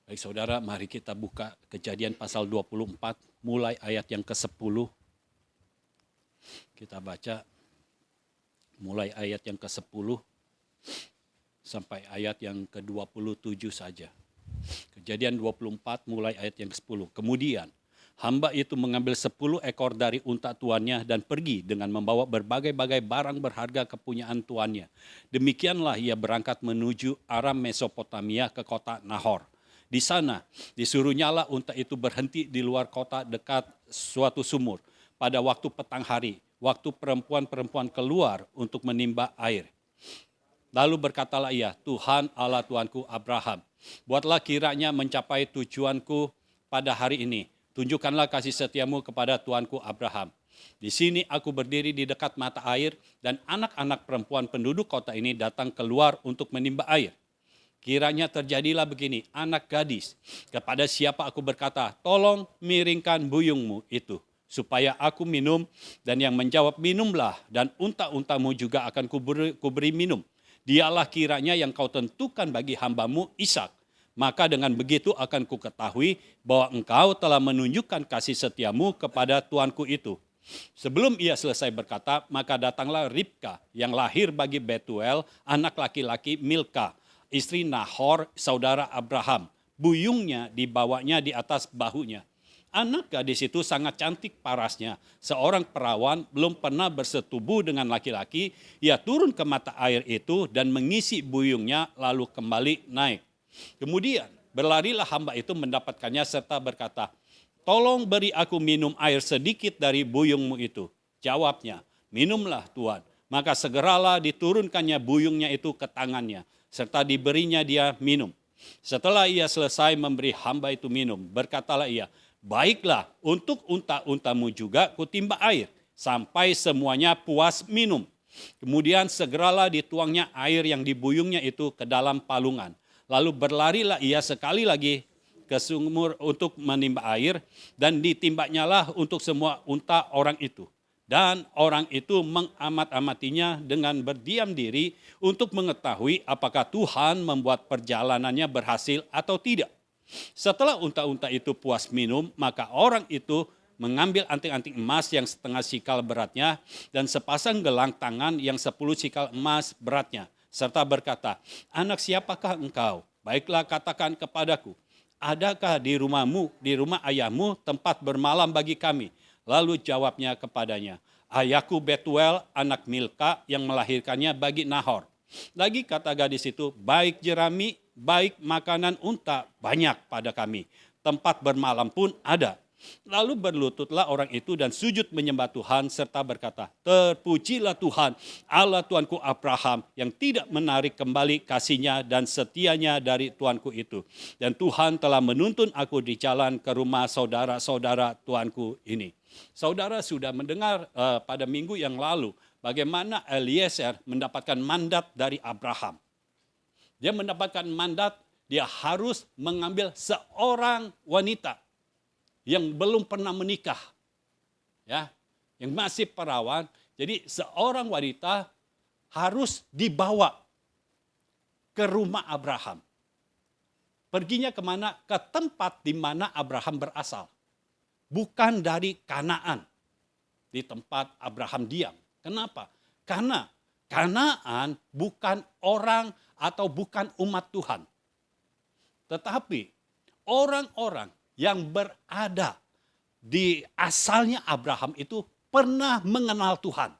Baik saudara, mari kita buka Kejadian pasal 24, mulai ayat yang ke-10. Kita baca mulai ayat yang ke-10 sampai ayat yang ke-27 saja. Kejadian 24 mulai ayat yang ke-10. Kemudian hamba itu mengambil 10 ekor dari unta tuannya dan pergi dengan membawa berbagai-bagai barang berharga kepunyaan tuannya. Demikianlah ia berangkat menuju Aram Mesopotamia ke kota Nahor. Di sana disuruhnyalah unta itu berhenti di luar kota dekat suatu sumur pada waktu petang hari, waktu perempuan-perempuan keluar untuk menimba air. Lalu berkatalah ia, Tuhan Allah Tuanku Abraham, buatlah kiranya mencapai tujuanku pada hari ini. Tunjukkanlah kasih setiamu kepada Tuanku Abraham. Di sini aku berdiri di dekat mata air dan anak-anak perempuan penduduk kota ini datang keluar untuk menimba air. Kiranya terjadilah begini, anak gadis, kepada siapa aku berkata, tolong miringkan buyungmu itu, supaya aku minum, dan yang menjawab minumlah, dan unta-untamu juga akan kuberi minum. Dialah kiranya yang kau tentukan bagi hambamu Ishak. Maka dengan begitu akan kuketahui bahwa engkau telah menunjukkan kasih setiamu kepada tuanku itu. Sebelum ia selesai berkata, maka datanglah Ribka yang lahir bagi Betuel, anak laki-laki Milka, istri Nahor, saudara Abraham. Buyungnya dibawanya di atas bahunya. Anak gadis itu sangat cantik parasnya. Seorang perawan belum pernah bersetubuh dengan laki-laki. Ia turun ke mata air itu dan mengisi buyungnya lalu kembali naik. Kemudian berlarilah hamba itu mendapatkannya serta berkata, tolong beri aku minum air sedikit dari buyungmu itu. Jawabnya, minumlah Tuan. Maka segeralah diturunkannya buyungnya itu ke tangannya, serta diberinya dia minum. Setelah ia selesai memberi hamba itu minum, berkatalah ia, baiklah, untuk unta-untamu juga kutimba air, sampai semuanya puas minum. Kemudian segeralah dituangnya air yang dibuyungnya itu ke dalam palungan. Lalu berlarilah ia sekali lagi ke sumur untuk menimba air, dan ditimbanyalah untuk semua unta orang itu. Dan orang itu mengamat-amatinya dengan berdiam diri untuk mengetahui apakah Tuhan membuat perjalanannya berhasil atau tidak. Setelah unta-unta itu puas minum, maka orang itu mengambil anting-anting emas yang setengah sikal beratnya dan sepasang gelang tangan yang 10 sikal emas beratnya. Serta berkata, anak siapakah engkau? Baiklah katakan kepadaku, adakah di rumahmu, di rumah ayahmu tempat bermalam bagi kami? Lalu jawabnya kepadanya, ayahku Betuel anak Milka yang melahirkannya bagi Nahor. Lagi kata gadis itu, baik jerami, baik makanan unta banyak pada kami. Tempat bermalam pun ada. Lalu berlututlah orang itu dan sujud menyembah Tuhan serta berkata, terpujilah Tuhan Allah Tuanku Abraham yang tidak menarik kembali kasihnya dan setianya dari Tuanku itu. Dan Tuhan telah menuntun aku di jalan ke rumah saudara-saudara Tuanku ini. Saudara sudah mendengar pada minggu yang lalu bagaimana Eliezer mendapatkan mandat dari Abraham. Dia mendapatkan mandat, dia harus mengambil seorang wanita yang belum pernah menikah, ya, yang masih perawan. Jadi seorang wanita harus dibawa ke rumah Abraham. Perginya kemana? Ke tempat di mana Abraham berasal. Bukan dari Kanaan, di tempat Abraham diam. Kenapa? Karena Kanaan bukan orang atau bukan umat Tuhan. Tetapi orang-orang yang berada di asalnya Abraham itu pernah mengenal Tuhan.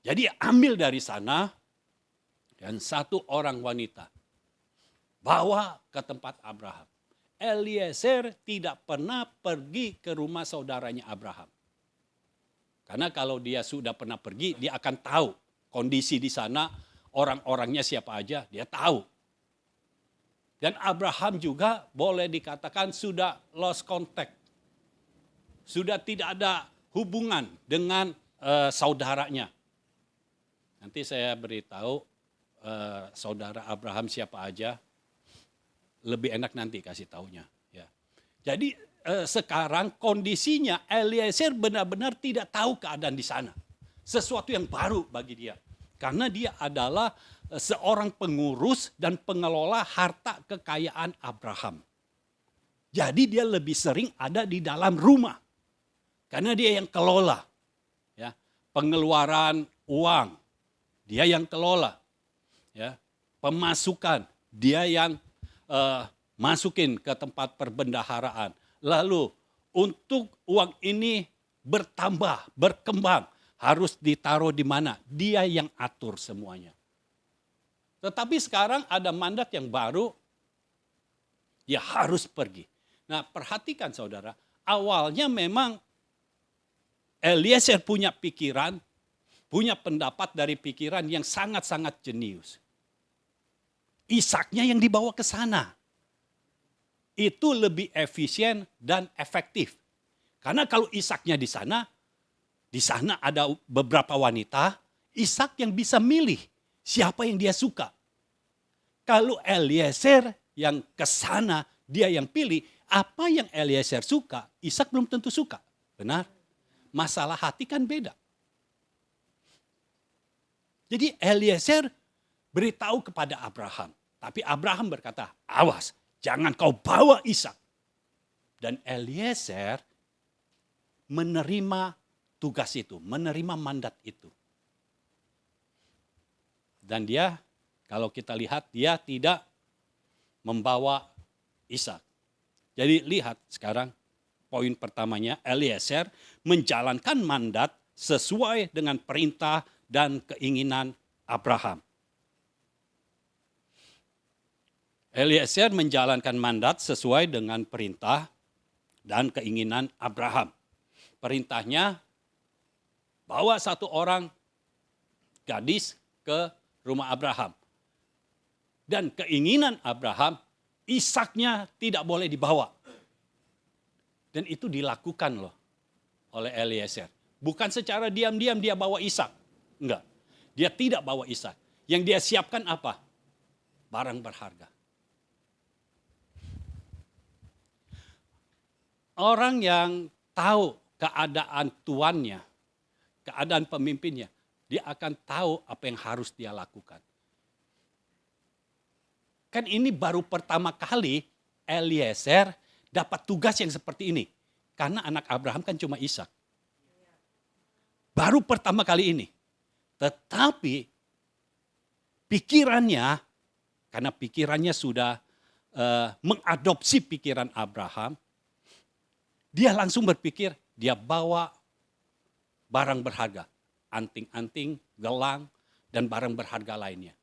Jadi ambil dari sana dan satu orang wanita bawa ke tempat Abraham. Eliezer tidak pernah pergi ke rumah saudaranya Abraham. Karena kalau dia sudah pernah pergi, dia akan tahu kondisi di sana, orang-orangnya siapa aja, dia tahu. Dan Abraham juga boleh dikatakan sudah lost contact. Sudah tidak ada hubungan dengan saudaranya. Nanti saya beritahu saudara Abraham siapa aja. Lebih enak nanti kasih taunya. Ya. Jadi sekarang kondisinya Eliezer benar-benar tidak tahu keadaan di sana. Sesuatu yang baru bagi dia. Karena dia adalah seorang pengurus dan pengelola harta kekayaan Abraham. Jadi dia lebih sering ada di dalam rumah. Karena dia yang kelola. Ya, pengeluaran uang, dia yang kelola. Ya, pemasukan, dia yang masukin ke tempat perbendaharaan. Lalu untuk uang ini bertambah, berkembang, harus ditaruh di mana? Dia yang atur semuanya. Tetapi sekarang ada mandat yang baru, ya harus pergi. Nah, perhatikan saudara, awalnya memang Eliezer punya pikiran, punya pendapat dari pikiran yang sangat-sangat jenius. Ishaknya yang dibawa ke sana. Itu lebih efisien dan efektif. Karena kalau Ishaknya di sana ada beberapa wanita, Ishak yang bisa milih siapa yang dia suka. Kalau Eliezer yang ke sana, dia yang pilih, apa yang Eliezer suka, Ishak belum tentu suka. Benar? Masalah hati kan beda. Jadi Eliezer beritahu kepada Abraham. Tapi Abraham berkata, awas, jangan kau bawa Ishak. Dan Eliezer menerima tugas itu, menerima mandat itu. Dan dia, kalau kita lihat, dia tidak membawa Ishak. Jadi lihat sekarang poin pertamanya, Eliezer menjalankan mandat sesuai dengan perintah dan keinginan Abraham. Eliezer menjalankan mandat sesuai dengan perintah dan keinginan Abraham. Perintahnya, bawa satu orang gadis ke rumah Abraham. Dan keinginan Abraham, Ishaknya tidak boleh dibawa. Dan itu dilakukan loh oleh Eliezer. Bukan secara diam-diam dia bawa Ishak. Enggak, dia tidak bawa Ishak. Yang dia siapkan apa? Barang berharga. Orang yang tahu keadaan tuannya, keadaan pemimpinnya, dia akan tahu apa yang harus dia lakukan. Kan ini baru pertama kali Eliezer dapat tugas yang seperti ini. Karena anak Abraham kan cuma Ishak. Baru pertama kali ini. Tetapi pikirannya, karena pikirannya sudah mengadopsi pikiran Abraham, dia langsung berpikir, dia bawa barang berharga. Anting-anting, gelang, dan barang berharga lainnya.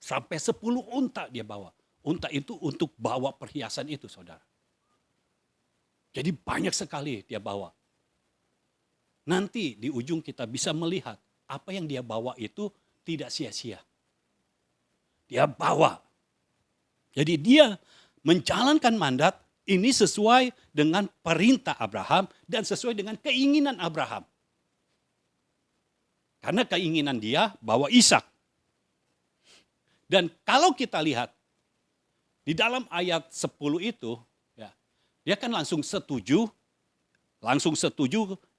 Sampai 10 unta dia bawa. Unta itu untuk bawa perhiasan itu, saudara. Jadi banyak sekali dia bawa. Nanti di ujung kita bisa melihat apa yang dia bawa itu tidak sia-sia. Dia bawa. Jadi dia menjalankan mandat ini sesuai dengan perintah Abraham dan sesuai dengan keinginan Abraham. Karena keinginan dia bawa Ishak. Dan kalau kita lihat di dalam ayat 10 itu, ya, dia kan langsung setuju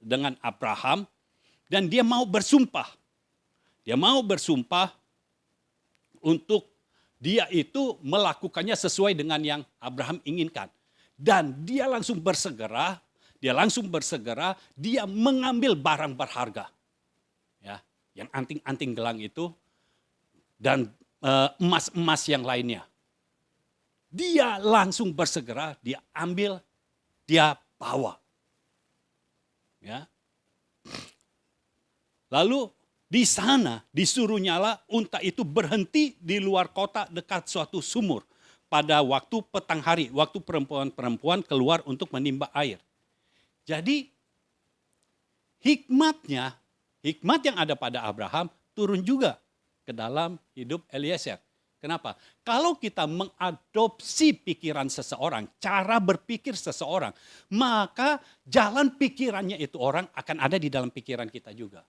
dengan Abraham dan dia mau bersumpah. Dia mau bersumpah untuk dia itu melakukannya sesuai dengan yang Abraham inginkan. Dan dia langsung bersegera, dia mengambil barang berharga. Ya, yang anting-anting gelang itu dan emas-emas yang lainnya. Dia langsung bersegera, dia ambil, dia bawa. Ya. Lalu di sana disuruh nyala unta itu berhenti di luar kota dekat suatu sumur. Pada waktu petang hari, waktu perempuan-perempuan keluar untuk menimba air. Jadi hikmat yang ada pada Abraham turun juga ke dalam hidup Eliezer. Kenapa? Kalau kita mengadopsi pikiran seseorang, cara berpikir seseorang, maka jalan pikirannya itu orang akan ada di dalam pikiran kita juga.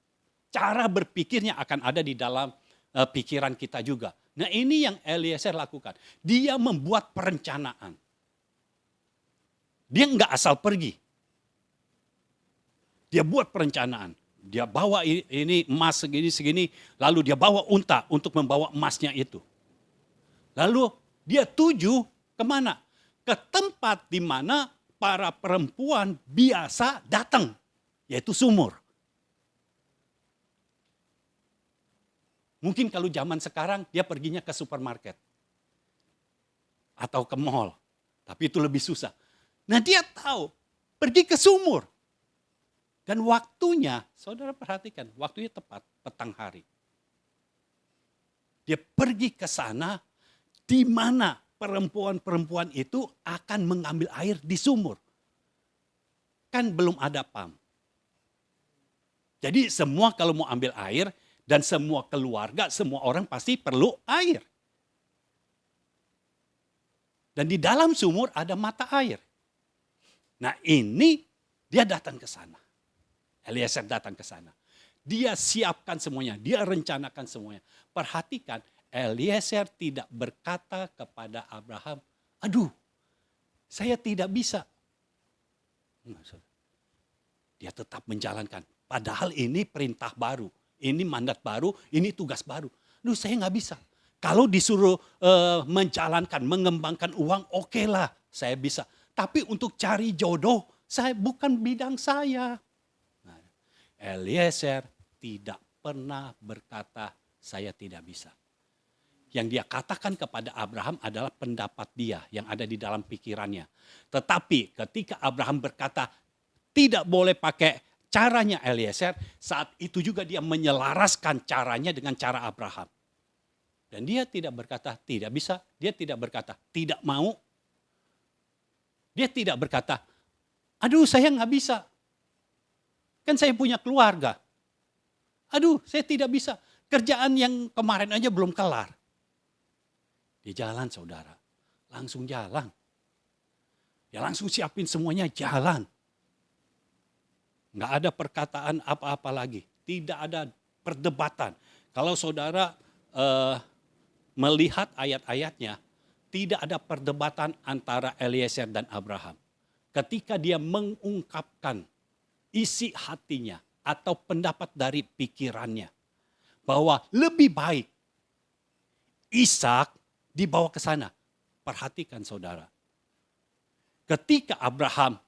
Cara berpikirnya akan ada di dalam pikiran kita juga. Nah ini yang Eliezer lakukan. Dia membuat perencanaan. Dia nggak asal pergi. Dia buat perencanaan. Dia bawa ini emas segini-segini, lalu dia bawa unta untuk membawa emasnya itu. Lalu dia tuju kemana? Ke tempat di mana para perempuan biasa datang, yaitu sumur. Mungkin kalau zaman sekarang dia perginya ke supermarket atau ke mall, tapi itu lebih susah. Nah dia tahu, pergi ke sumur. Dan waktunya, saudara perhatikan, waktunya tepat, petang hari. Dia pergi ke sana, di mana perempuan-perempuan itu akan mengambil air di sumur. Kan belum ada pam. Jadi semua kalau mau ambil air, dan semua keluarga, semua orang pasti perlu air. Dan di dalam sumur ada mata air. Nah ini dia datang ke sana. Eliezer datang ke sana. Dia siapkan semuanya, dia rencanakan semuanya. Perhatikan, Eliezer tidak berkata kepada Abraham, aduh saya tidak bisa. Dia tetap menjalankan. Padahal ini perintah baru, ini mandat baru, ini tugas baru. Duh saya nggak bisa. Kalau disuruh menjalankan, mengembangkan uang, oke lah saya bisa. Tapi untuk cari jodoh, saya bukan bidang saya. Eliezer tidak pernah berkata, saya tidak bisa. Yang dia katakan kepada Abraham adalah pendapat dia yang ada di dalam pikirannya. Tetapi ketika Abraham berkata, tidak boleh pakai caranya Eliezer, saat itu juga dia menyelaraskan caranya dengan cara Abraham. Dan dia tidak berkata, tidak bisa. Dia tidak berkata, tidak mau. Dia tidak berkata, aduh saya nggak bisa. Kan saya punya keluarga. Aduh, saya tidak bisa. Kerjaan yang kemarin aja belum kelar. Dia jalan saudara. Langsung jalan. Ya langsung siapin semuanya jalan. Nggak ada perkataan apa-apa lagi. Tidak ada perdebatan. Kalau saudara melihat ayat-ayatnya, tidak ada perdebatan antara Eliezer dan Abraham. Ketika dia mengungkapkan isi hatinya atau pendapat dari pikirannya bahwa lebih baik Ishak dibawa ke sana. Perhatikan saudara. Ketika Abraham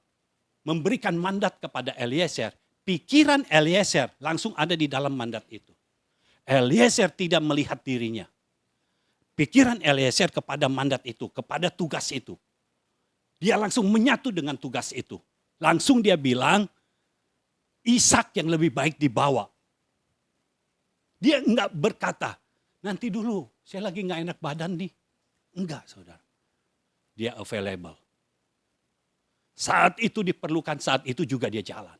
memberikan mandat kepada Eliezer, pikiran Eliezer langsung ada di dalam mandat itu. Eliezer tidak melihat dirinya. Pikiran Eliezer kepada mandat itu, kepada tugas itu. Dia langsung menyatu dengan tugas itu. Langsung dia bilang, Ishak yang lebih baik dibawa. Dia enggak berkata, nanti dulu saya lagi enggak enak badan nih. Enggak saudara. Dia available. Saat itu diperlukan, saat itu juga dia jalan.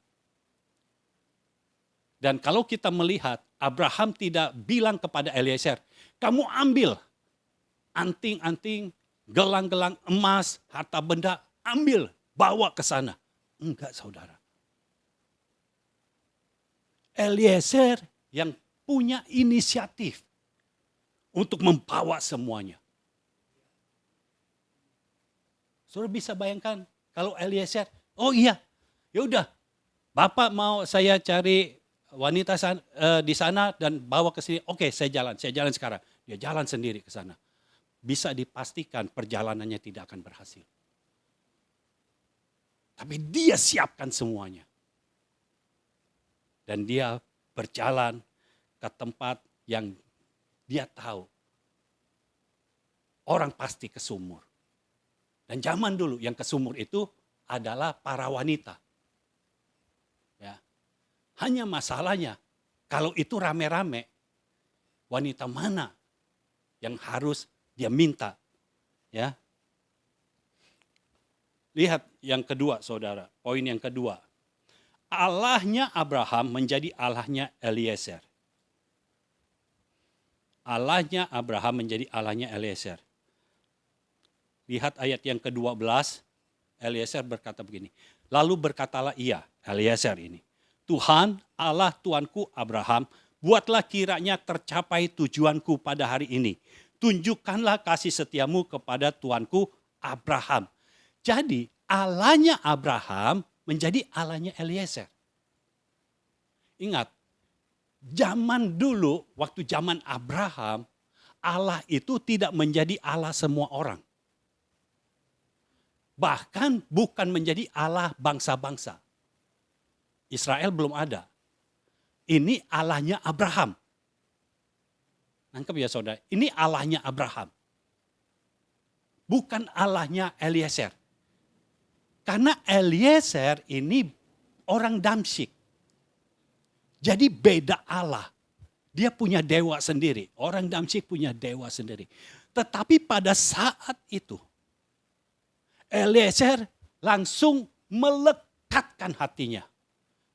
Dan kalau kita melihat, Abraham tidak bilang kepada Eliezer, kamu ambil anting-anting, gelang-gelang emas, harta benda, ambil, bawa ke sana. Enggak saudara. Eliezer yang punya inisiatif untuk membawa semuanya. Saudara bisa bayangkan kalau Eliezer, oh iya, ya udah, Bapak mau saya cari wanita di sana dan bawa ke sini. Oke, saya jalan sekarang. Dia jalan sendiri ke sana. Bisa dipastikan perjalanannya tidak akan berhasil. Tapi dia siapkan semuanya. Dan dia berjalan ke tempat yang dia tahu. Orang pasti ke sumur. Dan zaman dulu yang ke sumur itu adalah para wanita. Ya. Hanya masalahnya, kalau itu rame-rame, wanita mana yang harus dia minta? Ya. Lihat yang kedua saudara, poin yang kedua. Allahnya Abraham menjadi Allahnya Eliezer. Allahnya Abraham menjadi Allahnya Eliezer. Lihat ayat yang ke-12, Eliezer berkata begini. Lalu berkatalah ia, Eliezer ini. Tuhan, Allah Tuanku Abraham, buatlah kiranya tercapai tujuanku pada hari ini. Tunjukkanlah kasih setiamu kepada Tuanku Abraham. Jadi Allahnya Abraham menjadi Allahnya Eliezer. Ingat, zaman dulu, waktu zaman Abraham, Allah itu tidak menjadi Allah semua orang. Bahkan bukan menjadi Allah bangsa-bangsa. Israel belum ada. Ini Allahnya Abraham. Nangkep ya saudara? Ini Allahnya Abraham. Bukan Allahnya Eliezer. Karena Eliezer ini orang Damsyik. Jadi beda Allah. Dia punya dewa sendiri. Orang Damsyik punya dewa sendiri. Tetapi pada saat itu, Eliezer langsung melekatkan hatinya.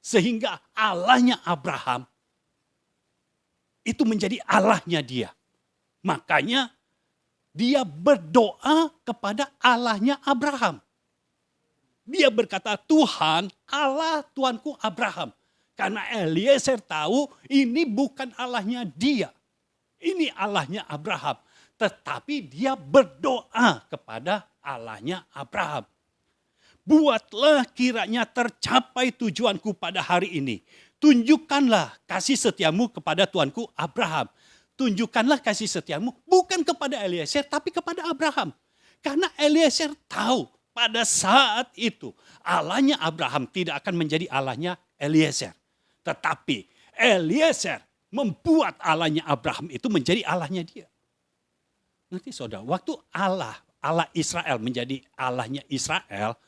Sehingga Allahnya Abraham itu menjadi Allahnya dia. Makanya dia berdoa kepada Allahnya Abraham. Dia berkata, Tuhan, Allah Tuanku Abraham. Karena Eliezer tahu ini bukan Allahnya dia. Ini Allahnya Abraham. Tetapi dia berdoa kepada Allahnya Abraham. Buatlah kiranya tercapai tujuanku pada hari ini. Tunjukkanlah kasih setiamu kepada Tuanku Abraham. Tunjukkanlah kasih setiamu bukan kepada Eliezer tapi kepada Abraham. Karena Eliezer tahu pada saat itu Allahnya Abraham tidak akan menjadi Allahnya Eliezer. Tetapi Eliezer membuat Allahnya Abraham itu menjadi Allahnya dia. Nanti saudara, waktu Allah Israel menjadi Allahnya Israel,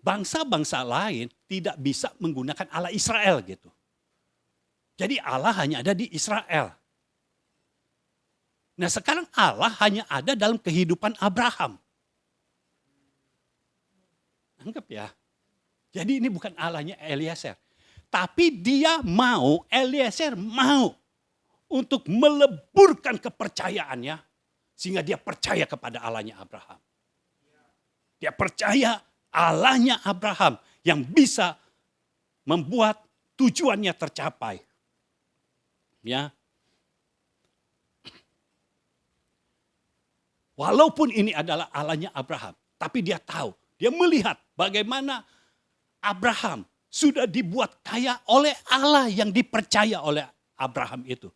bangsa-bangsa lain tidak bisa menggunakan Allah Israel gitu. Jadi Allah hanya ada di Israel. Nah sekarang Allah hanya ada dalam kehidupan Abraham. Anggap ya. Jadi ini bukan Allahnya Eliezer. Tapi Eliezer mau untuk meleburkan kepercayaannya. Sehingga dia percaya kepada Allahnya Abraham. Dia percaya Allahnya Abraham yang bisa membuat tujuannya tercapai. Ya. Walaupun ini adalah Allahnya Abraham, tapi dia tahu, dia melihat bagaimana Abraham sudah dibuat kaya oleh Allah yang dipercaya oleh Abraham itu.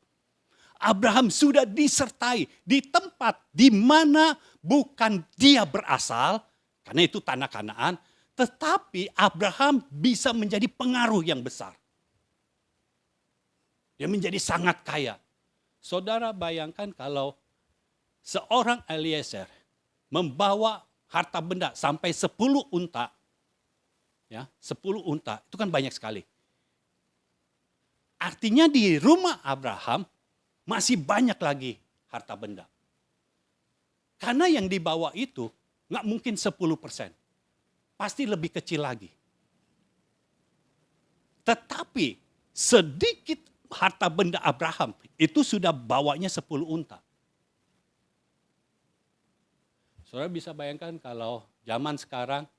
Abraham sudah disertai di tempat di mana bukan dia berasal, karena itu tanah Kanaan, tetapi Abraham bisa menjadi pengaruh yang besar. Dia menjadi sangat kaya. Saudara bayangkan kalau seorang Eliezer membawa harta benda sampai 10 unta. Ya, 10 unta, itu kan banyak sekali. Artinya di rumah Abraham masih banyak lagi harta benda. Karena yang dibawa itu nggak mungkin 10%. Pasti lebih kecil lagi. Tetapi sedikit harta benda Abraham itu sudah bawanya 10 unta. Saudara bisa bayangkan kalau zaman sekarang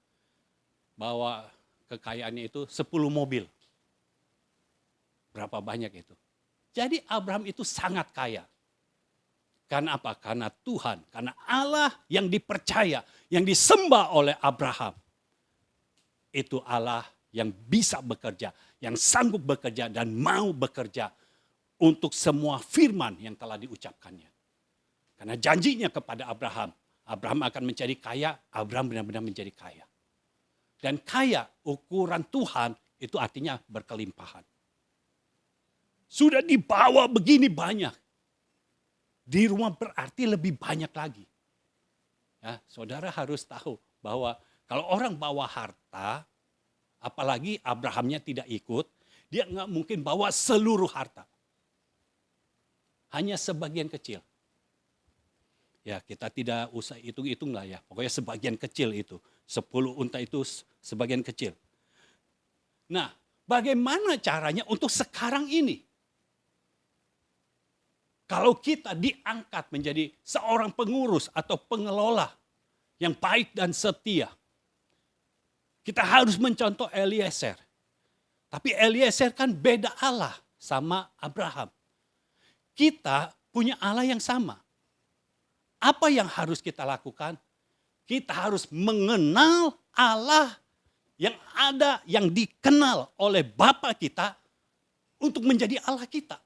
bawa kekayaannya itu 10 mobil. Berapa banyak itu? Jadi Abraham itu sangat kaya. Karena apa? Karena Tuhan, karena Allah yang dipercaya, yang disembah oleh Abraham. Itu Allah yang bisa bekerja, yang sanggup bekerja dan mau bekerja untuk semua firman yang telah diucapkannya. Karena janjinya kepada Abraham, Abraham akan menjadi kaya, Abraham benar-benar menjadi kaya. Dan kaya ukuran Tuhan itu artinya berkelimpahan. Sudah dibawa begini banyak. Di rumah berarti lebih banyak lagi. Ya, saudara harus tahu bahwa kalau orang bawa harta, apalagi Abrahamnya tidak ikut, dia nggak mungkin bawa seluruh harta. Hanya sebagian kecil. Ya kita tidak usah hitung-hitung lah ya. Pokoknya sebagian kecil itu. 10 unta itu sebagian kecil. Nah bagaimana caranya untuk sekarang ini? Kalau kita diangkat menjadi seorang pengurus atau pengelola yang baik dan setia. Kita harus mencontoh Eliezer. Tapi Eliezer kan beda Allah sama Abraham. Kita punya Allah yang sama. Apa yang harus kita lakukan? Kita harus mengenal Allah yang ada, yang dikenal oleh Bapa kita untuk menjadi Allah kita.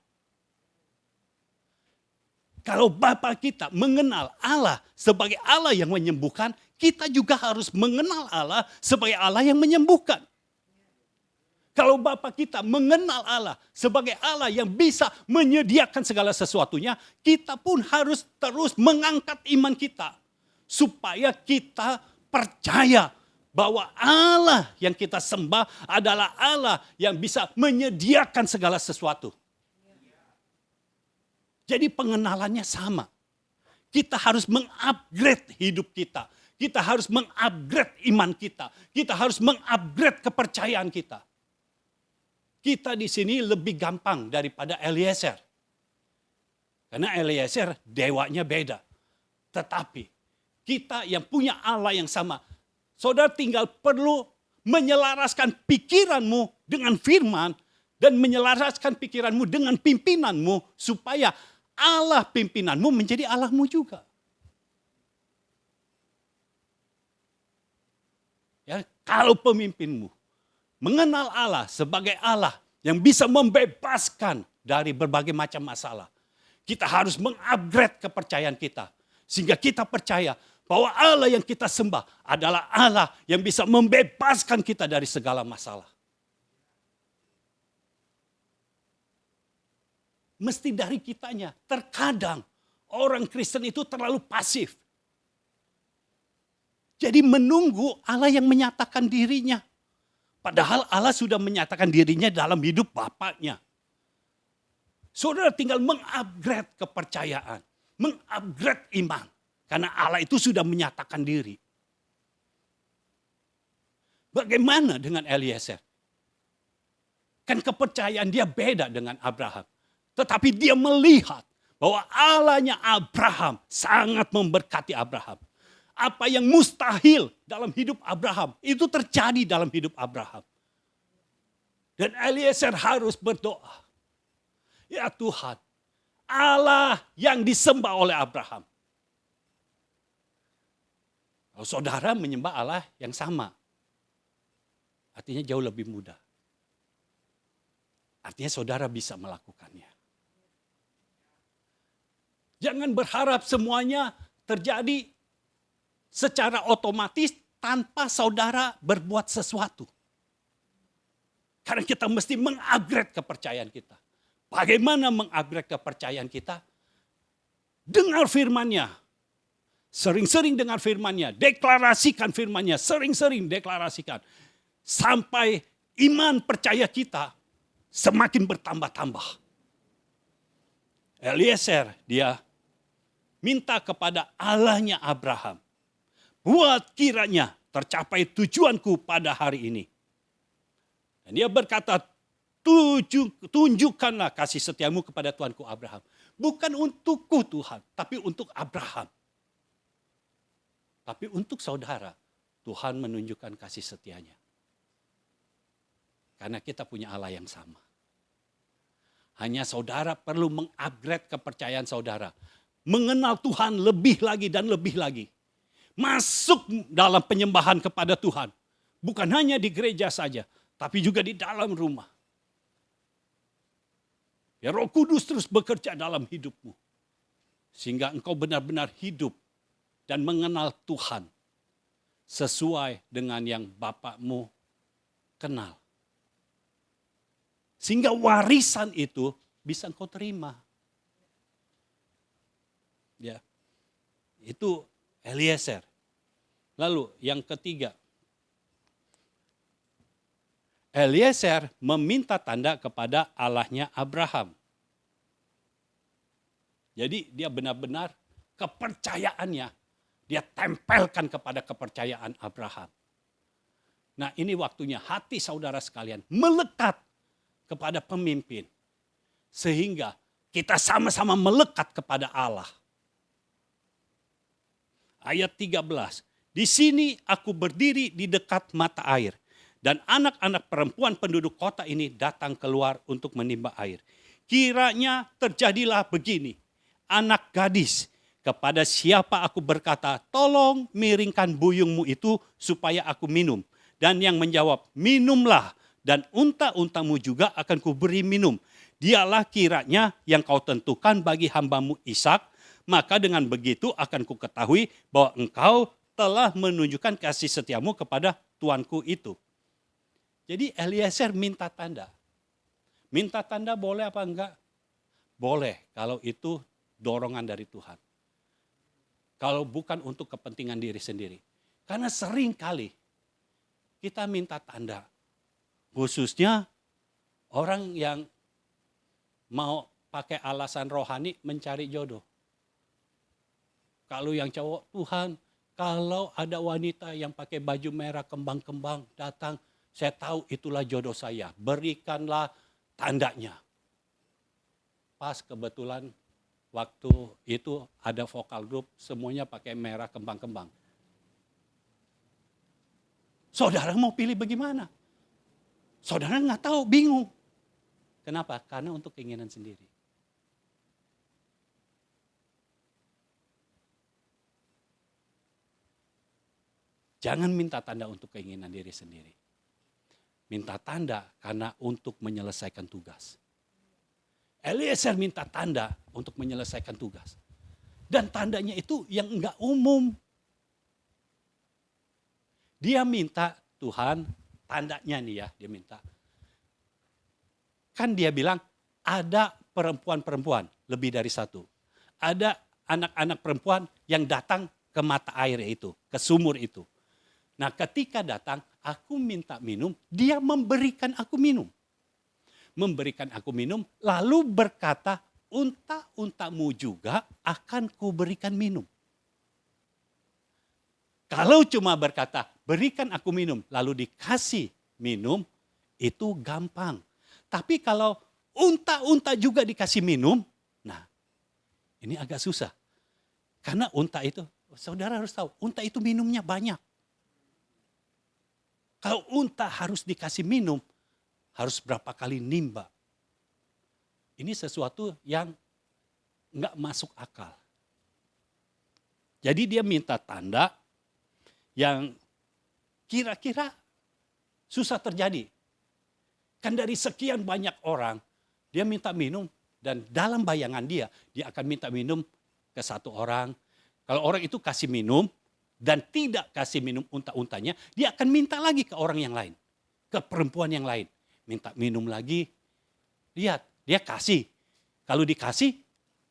Kalau Bapa kita mengenal Allah sebagai Allah yang menyembuhkan, kita juga harus mengenal Allah sebagai Allah yang menyembuhkan. Kalau Bapa kita mengenal Allah sebagai Allah yang bisa menyediakan segala sesuatunya, kita pun harus terus mengangkat iman kita. Supaya kita percaya bahwa Allah yang kita sembah adalah Allah yang bisa menyediakan segala sesuatu. Jadi pengenalannya sama. Kita harus mengupgrade hidup kita. Kita harus mengupgrade iman kita. Kita harus mengupgrade kepercayaan kita. Kita di sini lebih gampang daripada Eliezer. Karena Eliezer dewanya beda. Tetapi kita yang punya Allah yang sama. Saudara tinggal perlu menyelaraskan pikiranmu dengan firman. Dan menyelaraskan pikiranmu dengan pimpinanmu. Supaya Allah pimpinanmu menjadi Allahmu juga. Ya, kalau pemimpinmu mengenal Allah sebagai Allah yang bisa membebaskan dari berbagai macam masalah. Kita harus mengupgrade kepercayaan kita. Sehingga kita percaya bahwa Allah yang kita sembah adalah Allah yang bisa membebaskan kita dari segala masalah. Mesti dari kitanya. Terkadang orang Kristen itu terlalu pasif. Jadi menunggu Allah yang menyatakan dirinya. Padahal Allah sudah menyatakan dirinya dalam hidup Bapaknya. Saudara tinggal mengupgrade kepercayaan. Mengupgrade iman. Karena Allah itu sudah menyatakan diri. Bagaimana dengan Eliezer? Kan kepercayaan dia beda dengan Abraham. Tetapi dia melihat bahwa Allahnya Abraham sangat memberkati Abraham. Apa yang mustahil dalam hidup Abraham, itu terjadi dalam hidup Abraham. Dan Eliezer harus berdoa. Ya Tuhan, Allah yang disembah oleh Abraham. Kalau saudara menyembah Allah yang sama, artinya jauh lebih mudah. Artinya saudara bisa melakukannya. Jangan berharap semuanya terjadi secara otomatis tanpa saudara berbuat sesuatu. Karena kita mesti mengupgrade kepercayaan kita. Bagaimana mengupgrade kepercayaan kita? Dengar firman-Nya. Sering-sering dengar firman-Nya. Deklarasikan firman-Nya. Sering-sering deklarasikan. Sampai iman percaya kita semakin bertambah-tambah. Eliezer dia minta kepada Allahnya Abraham. Buat kiranya tercapai tujuanku pada hari ini. Dan dia berkata, tunjukkanlah kasih setiamu kepada Tuanku Abraham. Bukan untukku Tuhan, tapi untuk Abraham. Tapi untuk saudara, Tuhan menunjukkan kasih setianya. Karena kita punya Allah yang sama. Hanya saudara perlu mengupgrade kepercayaan saudara. Mengenal Tuhan lebih lagi dan lebih lagi. Masuk dalam penyembahan kepada Tuhan. Bukan hanya di gereja saja, tapi juga di dalam rumah. Ya Roh Kudus terus bekerja dalam hidupmu. Sehingga engkau benar-benar hidup dan mengenal Tuhan. Sesuai dengan yang Bapakmu kenal. Sehingga warisan itu bisa engkau terima. Ya, itu Eliezer. Lalu yang ketiga. Eliezer meminta tanda kepada Allahnya Abraham. Jadi dia benar-benar kepercayaannya. Dia tempelkan kepada kepercayaan Abraham. Nah ini waktunya hati saudara sekalian melekat kepada pemimpin. Sehingga kita sama-sama melekat kepada Allah. Ayat 13, di sini aku berdiri di dekat mata air. Dan anak-anak perempuan penduduk kota ini datang keluar untuk menimba air. Kiranya terjadilah begini, anak gadis, kepada siapa aku berkata, tolong miringkan buyungmu itu supaya aku minum. Dan yang menjawab, minumlah. dan unta-untamu juga akan kuberi minum. Dialah kiranya yang kau tentukan bagi hambamu Ishak, maka dengan begitu akan kuketahui bahwa engkau telah menunjukkan kasih setiamu kepada tuanku itu. Jadi Eliezer minta tanda. Minta tanda boleh apa enggak? Boleh kalau itu dorongan dari Tuhan. Kalau bukan untuk kepentingan diri sendiri. Karena sering kali kita minta tanda. Khususnya orang yang mau pakai alasan rohani mencari jodoh. Kalau yang cowok, Tuhan, kalau ada wanita yang pakai baju merah kembang-kembang datang, saya tahu itulah jodoh saya. Berikanlah tandanya. Pas kebetulan waktu itu ada vokal group, semuanya pakai merah kembang-kembang. Saudara mau pilih bagaimana? Saudara nggak tahu, bingung. Kenapa? Karena untuk keinginan sendiri. Jangan minta tanda untuk keinginan diri sendiri. Minta tanda karena untuk menyelesaikan tugas. Eliezer minta tanda untuk menyelesaikan tugas. Dan tandanya itu yang enggak umum. Dia minta, Tuhan, tandanya nih ya, dia minta. Kan dia bilang, ada perempuan-perempuan, lebih dari satu. Ada anak-anak perempuan yang datang ke mata air itu, ke sumur itu. Nah ketika datang, aku minta minum, dia memberikan aku minum. Memberikan aku minum, lalu berkata, unta-untamu juga akan kuberikan minum. Kalau cuma berkata, berikan aku minum, lalu dikasih minum, itu gampang. Tapi kalau unta-unta juga dikasih minum, nah ini agak susah. Karena unta itu, saudara harus tahu, unta itu minumnya banyak. Kalau unta harus dikasih minum, harus berapa kali nimba. Ini sesuatu yang nggak masuk akal. Jadi dia minta tanda yang kira-kira susah terjadi. Kan dari sekian banyak orang, dia minta minum dan dalam bayangan dia akan minta minum ke satu orang. Kalau orang itu kasih minum dan tidak kasih minum unta-untanya, dia akan minta lagi ke orang yang lain. Ke perempuan yang lain. Minta minum lagi. Lihat, dia kasih. Kalau dikasih,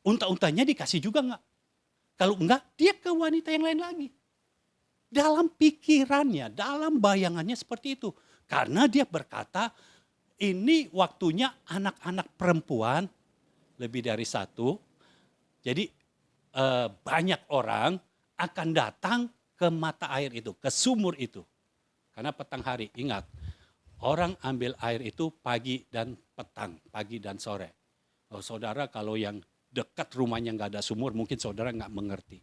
unta-untanya dikasih juga enggak. Kalau enggak, dia ke wanita yang lain lagi. Dalam pikirannya, dalam bayangannya seperti itu. Karena dia berkata, ini waktunya anak-anak perempuan, lebih dari satu. Jadi banyak orang akan datang ke mata air itu, ke sumur itu. Karena petang hari, ingat, orang ambil air itu pagi dan petang, pagi dan sore. Oh, saudara kalau yang dekat rumahnya nggak ada sumur, mungkin saudara nggak mengerti.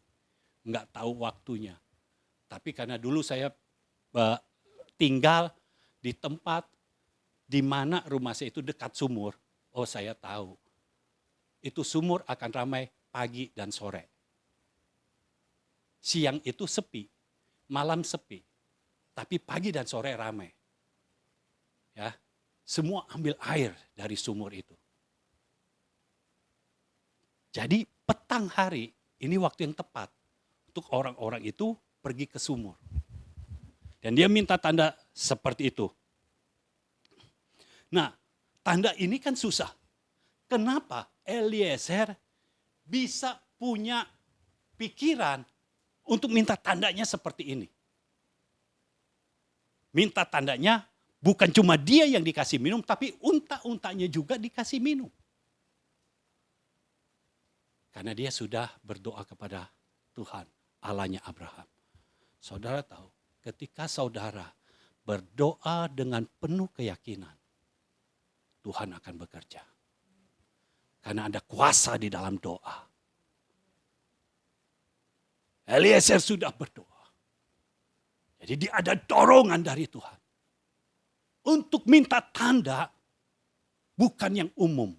Nggak tahu waktunya. Tapi karena dulu saya tinggal di tempat di mana rumah saya itu dekat sumur, oh saya tahu. Itu sumur akan ramai pagi dan sore. Siang itu sepi, malam sepi. Tapi pagi dan sore ramai. Ya, semua ambil air dari sumur itu. Jadi petang hari, ini waktu yang tepat untuk orang-orang itu pergi ke sumur. Dan dia minta tanda seperti itu. Nah, tanda ini kan susah. Kenapa Eliezer bisa punya pikiran untuk minta tandanya seperti ini? Minta tandanya bukan cuma dia yang dikasih minum, tapi unta-untanya juga dikasih minum. Karena dia sudah berdoa kepada Tuhan, Allahnya Abraham. Saudara tahu, ketika saudara berdoa dengan penuh keyakinan, Tuhan akan bekerja. Karena ada kuasa di dalam doa. Eliezer sudah berdoa. Jadi dia ada dorongan dari Tuhan. Untuk minta tanda bukan yang umum.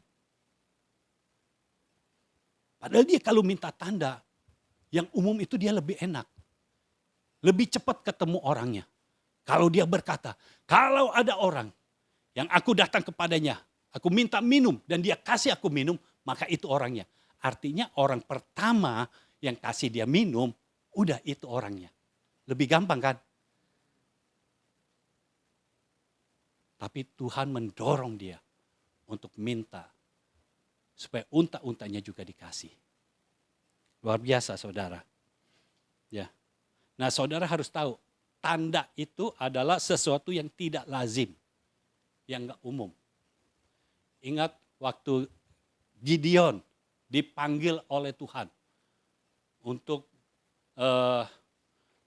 Padahal dia kalau minta tanda, yang umum itu dia lebih enak. Lebih cepat ketemu orangnya. Kalau dia berkata, kalau ada orang yang aku datang kepadanya, aku minta minum dan dia kasih aku minum, maka itu orangnya. Artinya orang pertama yang kasih dia minum, udah itu orangnya. Lebih gampang kan? Tapi Tuhan mendorong dia untuk minta supaya unta-untanya juga dikasih. Luar biasa saudara. Ya. Nah saudara harus tahu, tanda itu adalah sesuatu yang tidak lazim, yang gak umum. Ingat waktu Gideon dipanggil oleh Tuhan untuk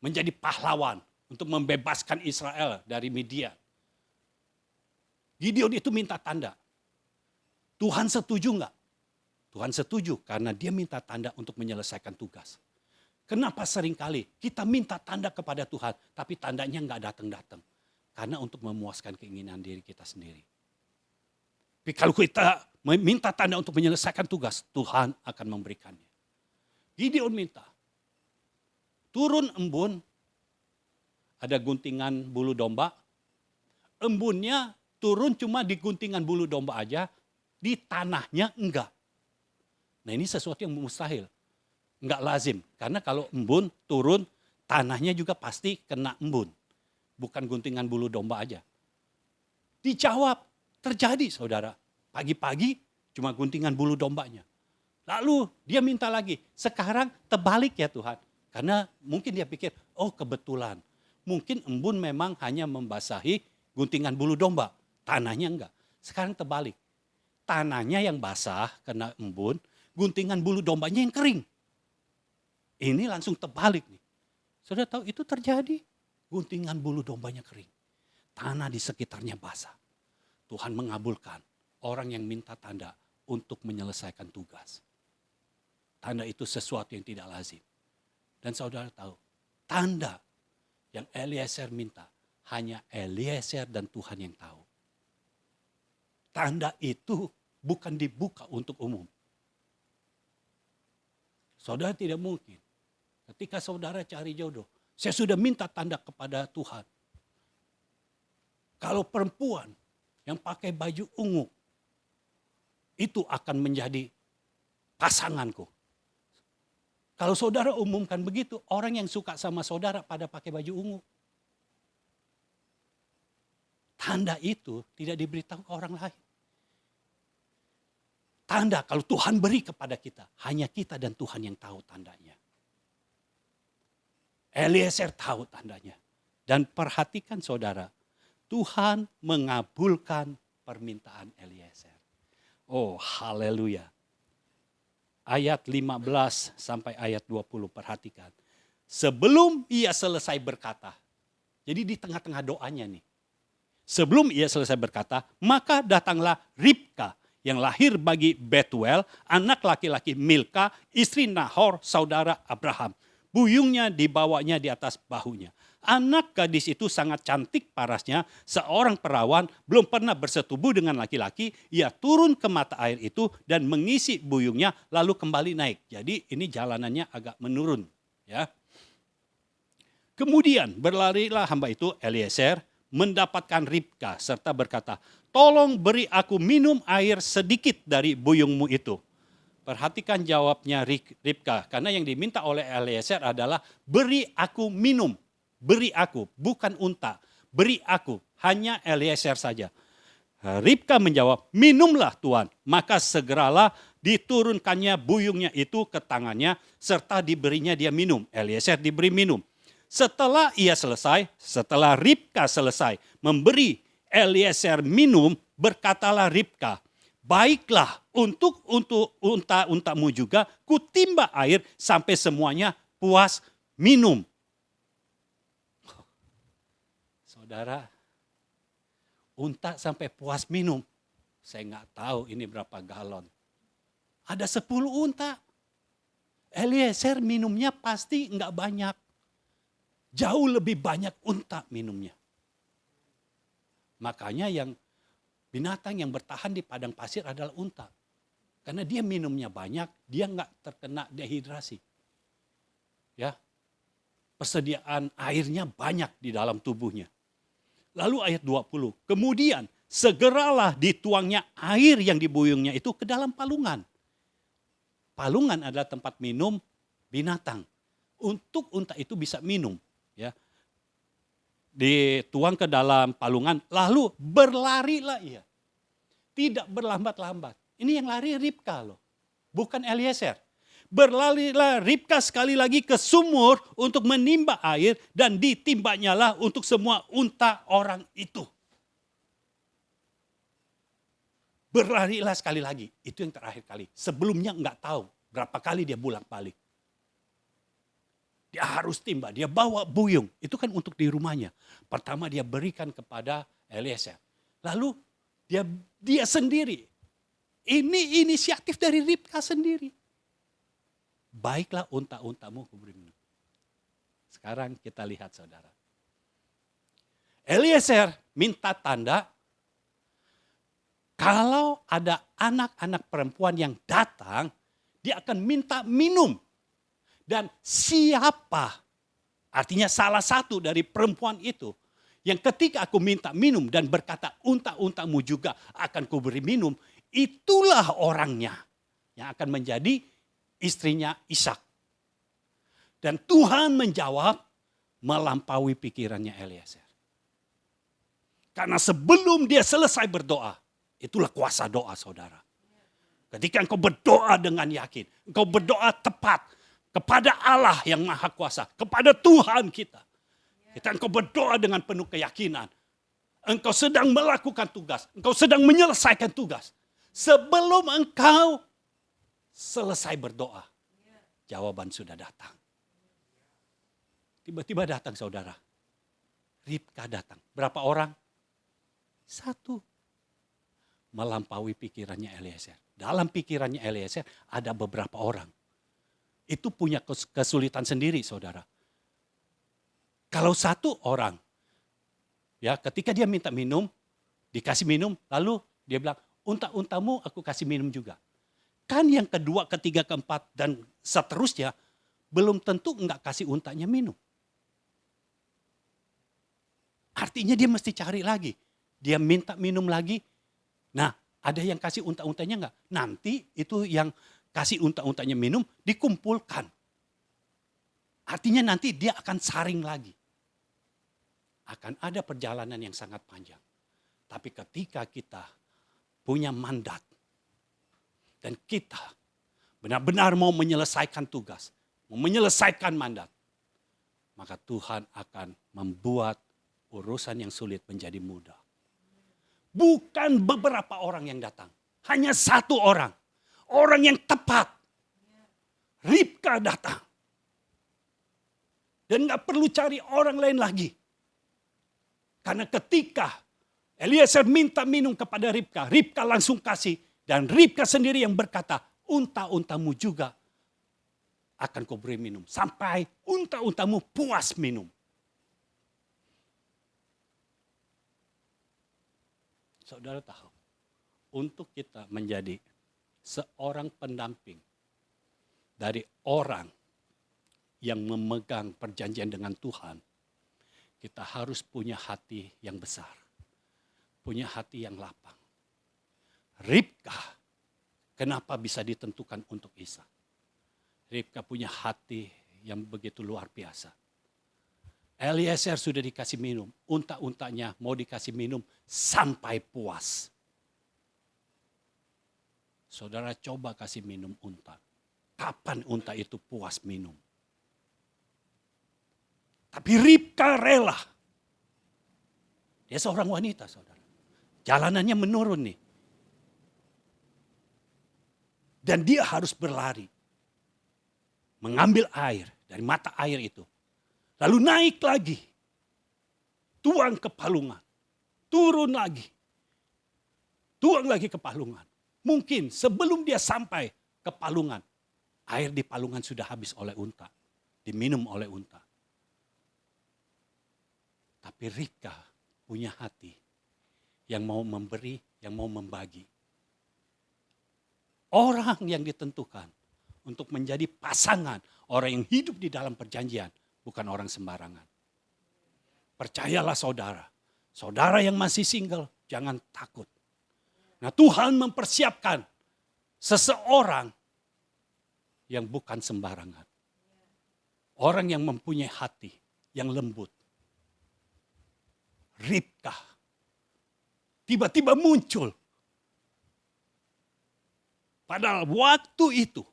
menjadi pahlawan, untuk membebaskan Israel dari Midian. Gideon itu minta tanda. Tuhan setuju enggak? Tuhan setuju karena dia minta tanda untuk menyelesaikan tugas. Kenapa seringkali kita minta tanda kepada Tuhan, tapi tandanya enggak datang-datang? Karena untuk memuaskan keinginan diri kita sendiri. Tapi kalau kita meminta tanda untuk menyelesaikan tugas, Tuhan akan memberikannya. Gideon minta, turun embun, ada guntingan bulu domba, embunnya turun cuma di guntingan bulu domba aja, di tanahnya enggak. Nah ini sesuatu yang mustahil, enggak lazim. Karena kalau embun turun, tanahnya juga pasti kena embun. Bukan guntingan bulu domba aja. Dijawab, terjadi saudara. Pagi-pagi cuma guntingan bulu dombanya. Lalu dia minta lagi, sekarang terbalik ya Tuhan. Karena mungkin dia pikir, oh kebetulan. Mungkin embun memang hanya membasahi guntingan bulu domba. Tanahnya enggak. Sekarang terbalik. Tanahnya yang basah kena embun, guntingan bulu dombanya yang kering. Ini langsung terbalik nih. Saudara tahu itu terjadi. Guntingan bulu dombanya kering. Tanah di sekitarnya basah. Tuhan mengabulkan orang yang minta tanda untuk menyelesaikan tugas. Tanda itu sesuatu yang tidak lazim. Dan saudara tahu, tanda yang Eliezer minta, hanya Eliezer dan Tuhan yang tahu. Tanda itu bukan dibuka untuk umum. Saudara tidak mungkin, ketika saudara cari jodoh, saya sudah minta tanda kepada Tuhan. Kalau perempuan yang pakai baju ungu, itu akan menjadi pasanganku. Kalau saudara umumkan begitu, orang yang suka sama saudara pada pakai baju ungu. Tanda itu tidak diberitahu ke orang lain. Tanda kalau Tuhan beri kepada kita, hanya kita dan Tuhan yang tahu tandanya. Eliezer tahu tandanya. Dan perhatikan saudara, Tuhan mengabulkan permintaan Eliezer. Oh haleluya. Ayat 15 sampai ayat 20 perhatikan. Sebelum ia selesai berkata. Jadi di tengah-tengah doanya nih. Sebelum ia selesai berkata, maka datanglah Ribka yang lahir bagi Betuel, anak laki-laki Milka, istri Nahor, saudara Abraham. Buyungnya dibawanya di atas bahunya. Anak gadis itu sangat cantik parasnya, seorang perawan belum pernah bersetubuh dengan laki-laki, ia turun ke mata air itu dan mengisi buyungnya lalu kembali naik. Jadi ini jalanannya agak menurun. Ya. Kemudian berlarilah hamba itu Eliezer mendapatkan Ribka serta berkata, tolong beri aku minum air sedikit dari buyungmu itu. Perhatikan jawabnya Ribka, karena yang diminta oleh Eliezer adalah beri aku minum. Beri aku, bukan unta. Beri aku, hanya Eliezer saja. Ribka menjawab, minumlah Tuan. Maka segeralah diturunkannya buyungnya itu ke tangannya, serta diberinya dia minum. Eliezer diberi minum. Setelah Ribka selesai memberi Eliezer minum, berkatalah Ribka, baiklah untuk unta-untamu juga, kutimba air sampai semuanya puas minum. Saudara, unta sampai puas minum. Saya nggak tahu ini berapa galon. Ada 10 unta. Eliezer minumnya pasti nggak banyak. Jauh lebih banyak unta minumnya. Makanya yang binatang yang bertahan di padang pasir adalah unta. Karena dia minumnya banyak, dia nggak terkena dehidrasi. Ya, persediaan airnya banyak di dalam tubuhnya. Lalu ayat 20, kemudian segeralah dituangnya air yang dibuyungnya itu ke dalam palungan. Palungan adalah tempat minum binatang. Untuk unta itu bisa minum, ya. Dituang ke dalam palungan, lalu berlarilah ia. Tidak berlambat-lambat. Ini yang lari Ribka loh, bukan Eliezer. Berlarilah Ribka sekali lagi ke sumur untuk menimba air dan ditimbanyalah untuk semua unta orang itu. Berlarilah sekali lagi, itu yang terakhir kali. Sebelumnya enggak tahu berapa kali dia bolak-balik. Dia harus timba, dia bawa buyung. Itu kan untuk di rumahnya. Pertama dia berikan kepada Eliezer. Lalu dia sendiri. Ini inisiatif dari Ribka sendiri. Baiklah unta-untamu kuberi minum. Sekarang kita lihat saudara. Eliezer minta tanda. Kalau ada anak-anak perempuan yang datang, dia akan minta minum. Dan siapa, artinya salah satu dari perempuan itu, yang ketika aku minta minum dan berkata unta-untamu juga akan kuberi minum, itulah orangnya yang akan menjadi istrinya Ishak. Dan Tuhan menjawab melampaui pikirannya Eliezer. Karena sebelum dia selesai berdoa, itulah kuasa doa saudara. Ketika engkau berdoa dengan yakin, engkau berdoa tepat, kepada Allah yang maha kuasa, kepada Tuhan kita. Engkau berdoa dengan penuh keyakinan. Engkau sedang melakukan tugas, engkau sedang menyelesaikan tugas. Sebelum engkau selesai berdoa, jawaban sudah datang. Tiba-tiba datang saudara. Ribka datang. Berapa orang? 1. Melampaui pikirannya Eliezer. Dalam pikirannya Eliezer ada beberapa orang. Itu punya kesulitan sendiri saudara. Kalau 1 orang, ya ketika dia minta minum, dikasih minum, lalu dia bilang, unta-untamu aku kasih minum juga. Kan yang kedua, ketiga, keempat, dan seterusnya, belum tentu enggak kasih untanya minum. Artinya dia mesti cari lagi. Dia minta minum lagi. Nah, ada yang kasih unta-untanya enggak? Nanti itu yang kasih unta-untanya minum, dikumpulkan. Artinya nanti dia akan saring lagi. Akan ada perjalanan yang sangat panjang. Tapi ketika kita punya mandat, dan kita benar-benar mau menyelesaikan tugas, mau menyelesaikan mandat, maka Tuhan akan membuat urusan yang sulit menjadi mudah. Bukan beberapa orang yang datang, hanya 1 orang. Orang yang tepat. Ribka datang. Dan gak perlu cari orang lain lagi. Karena ketika Eliezer minta minum kepada Ribka, Ribka langsung kasih. Dan Ribka sendiri yang berkata, unta-untamu juga akan kau beri minum. Sampai unta-untamu puas minum. Saudara tahu, untuk kita menjadi seorang pendamping dari orang yang memegang perjanjian dengan Tuhan, kita harus punya hati yang besar, punya hati yang lapang. Ribka, kenapa bisa ditentukan untuk Ishak? Ribka punya hati yang begitu luar biasa. Eliezer sudah dikasih minum, unta-untanya mau dikasih minum sampai puas. Saudara coba kasih minum unta. Kapan unta itu puas minum? Tapi Ribka rela. Dia seorang wanita saudara. Jalanannya menurun nih. Dan dia harus berlari. Mengambil air dari mata air itu. Lalu naik lagi. Tuang ke palungan. Turun lagi. Tuang lagi ke palungan. Mungkin sebelum dia sampai ke palungan, air di palungan sudah habis oleh unta. Diminum oleh unta. Tapi Ribka punya hati yang mau memberi, yang mau membagi. Orang yang ditentukan untuk menjadi pasangan, orang yang hidup di dalam perjanjian, bukan orang sembarangan. Percayalah saudara, saudara yang masih single, jangan takut. Nah, Tuhan mempersiapkan seseorang yang bukan sembarangan. Orang yang mempunyai hati yang lembut. Ribka tiba-tiba muncul. Padahal waktu itu,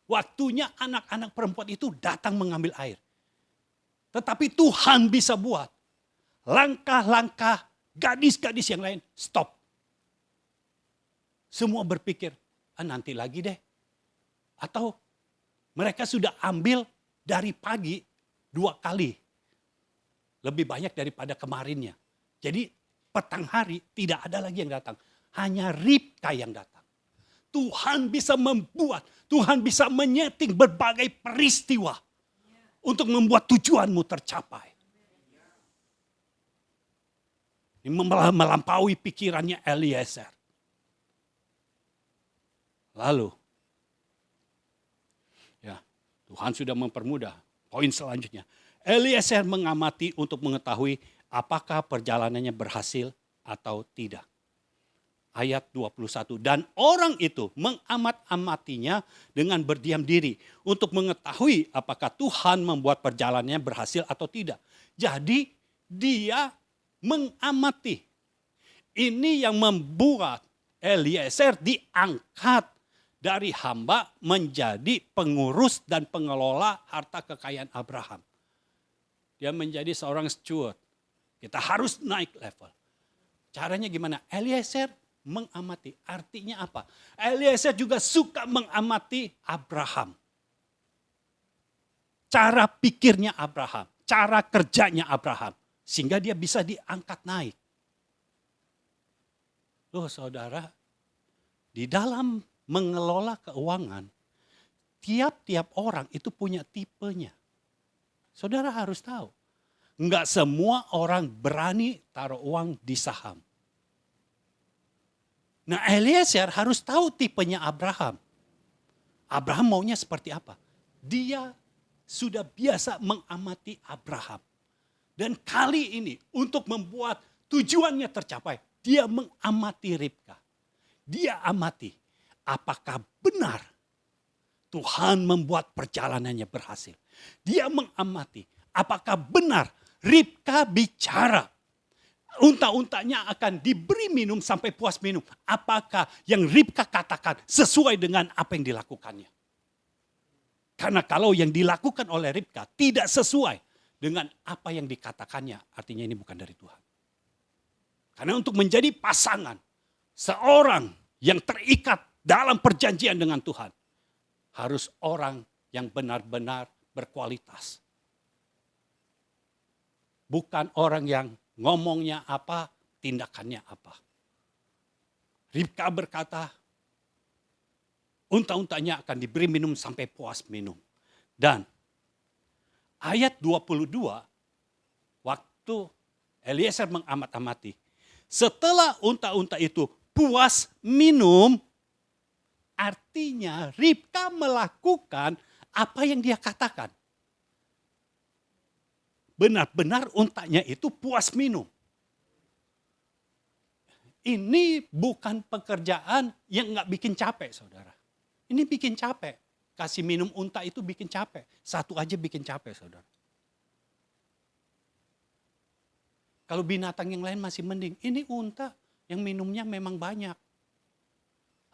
waktunya anak-anak perempuan itu datang mengambil air. Tetapi Tuhan bisa buat langkah-langkah gadis-gadis yang lain stop. Semua berpikir, nanti lagi deh. Atau mereka sudah ambil dari pagi 2 kali. Lebih banyak daripada kemarinnya. Jadi petang hari tidak ada lagi yang datang. Hanya Ribka yang datang. Tuhan bisa membuat, Tuhan bisa menyeting berbagai peristiwa. Untuk membuat tujuanmu tercapai. Ini melampaui pikirannya Eliezer. Lalu, ya Tuhan sudah mempermudah. Poin selanjutnya, Eliezer mengamati untuk mengetahui apakah perjalanannya berhasil atau tidak. Ayat 21, dan orang itu mengamat-amatinya dengan berdiam diri untuk mengetahui apakah Tuhan membuat perjalanannya berhasil atau tidak. Jadi dia mengamati. Ini yang membuat Eliezer diangkat dari hamba menjadi pengurus dan pengelola harta kekayaan Abraham. Dia menjadi seorang steward. Kita harus naik level. Caranya gimana? Eliezer mengamati. Artinya apa? Eliezer juga suka mengamati Abraham. Cara pikirnya Abraham. Cara kerjanya Abraham. Sehingga dia bisa diangkat naik. Loh saudara, di dalam mengelola keuangan, tiap-tiap orang itu punya tipenya. Saudara harus tahu. Enggak semua orang berani taruh uang di saham. Nah, Eliezer harus tahu tipenya Abraham. Abraham maunya seperti apa? Dia sudah biasa mengamati Abraham. Dan kali ini untuk membuat tujuannya tercapai, dia mengamati Ribka. Dia amati apakah benar Tuhan membuat perjalanannya berhasil. Dia mengamati apakah benar Ribka bicara. Unta-untanya akan diberi minum sampai puas minum. Apakah yang Ribka katakan sesuai dengan apa yang dilakukannya? Karena kalau yang dilakukan oleh Ribka tidak sesuai dengan apa yang dikatakannya, artinya ini bukan dari Tuhan. Karena untuk menjadi pasangan, seorang yang terikat dalam perjanjian dengan Tuhan, harus orang yang benar-benar berkualitas. Bukan orang yang ngomongnya apa, tindakannya apa. Ribka berkata, unta-untanya akan diberi minum sampai puas minum. Dan ayat 22, waktu Eliezer mengamat-amati, setelah unta-unta itu puas minum, artinya Ribka melakukan apa yang dia katakan. Benar-benar untanya itu puas minum. Ini bukan pekerjaan yang gak bikin capek, saudara. Ini bikin capek. Kasih minum unta itu bikin capek. Satu aja bikin capek, saudara. Kalau binatang yang lain masih mending. Ini unta yang minumnya memang banyak.